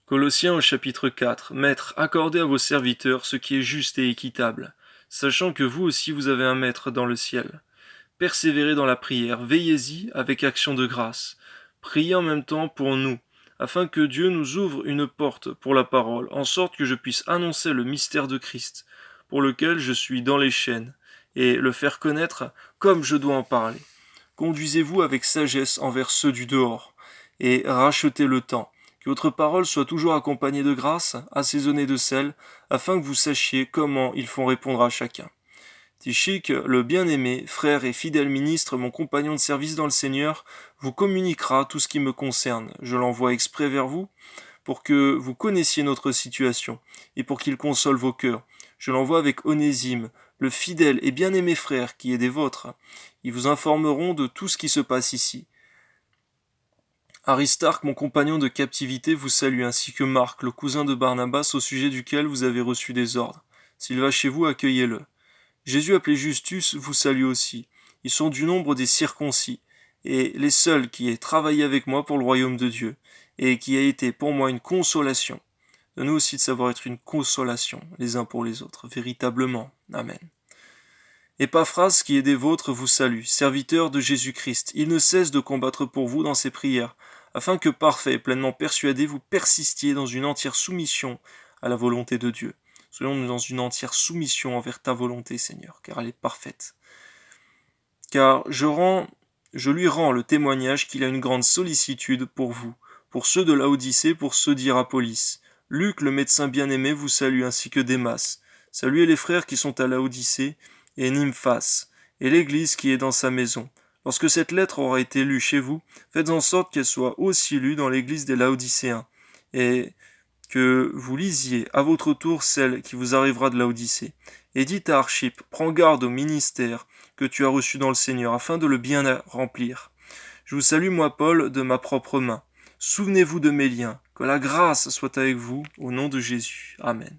Colossiens au chapitre 4. Maîtres, accordez à vos serviteurs ce qui est juste et équitable, sachant que vous aussi vous avez un maître dans le ciel. Persévérez dans la prière, veillez-y avec action de grâce. Priez en même temps pour nous, afin que Dieu nous ouvre une porte pour la parole, en sorte que je puisse annoncer le mystère de Christ, pour lequel je suis dans les chaînes, et le faire connaître comme je dois en parler. Conduisez-vous avec sagesse envers ceux du dehors, et rachetez le temps. Que votre parole soit toujours accompagnée de grâce, assaisonnée de sel, afin que vous sachiez comment ils font répondre à chacun. Tichik, le bien-aimé, frère et fidèle ministre, mon compagnon de service dans le Seigneur, vous communiquera tout ce qui me concerne. Je l'envoie exprès vers vous, pour que vous connaissiez notre situation, et pour qu'il console vos cœurs. Je l'envoie avec Onésime, le fidèle et bien-aimé frère qui est des vôtres. Ils vous informeront de tout ce qui se passe ici. Aristarque, mon compagnon de captivité, vous salue, ainsi que Marc, le cousin de Barnabas, au sujet duquel vous avez reçu des ordres. S'il va chez vous, accueillez-le. Jésus appelé Justus vous salue aussi. Ils sont du nombre des circoncis, et les seuls qui aient travaillé avec moi pour le royaume de Dieu, et qui a été pour moi une consolation. De nous aussi de savoir être une consolation les uns pour les autres, véritablement. Amen. Épaphras, qui est des vôtres, vous salue, serviteur de Jésus-Christ. Il ne cesse de combattre pour vous dans ses prières, afin que parfait et pleinement persuadé, vous persistiez dans une entière soumission à la volonté de Dieu. Soyons dans une entière soumission envers ta volonté, Seigneur, car elle est parfaite. Car je lui rends le témoignage qu'il a une grande sollicitude pour vous, pour ceux de Laodicée, pour ceux d'Hierapolis. Luc, le médecin bien-aimé, vous salue, ainsi que Démas. Saluez les frères qui sont à Laodicée, et Nymphas, et l'Église qui est dans sa maison. Lorsque cette lettre aura été lue chez vous, faites en sorte qu'elle soit aussi lue dans l'Église des Laodicéens, et que vous lisiez à votre tour celle qui vous arrivera de Laodicée. Et dites à Archippe, prends garde au ministère que tu as reçu dans le Seigneur, afin de le bien remplir. Je vous salue, moi Paul, de ma propre main. Souvenez-vous de mes liens, que la grâce soit avec vous, au nom de Jésus. Amen.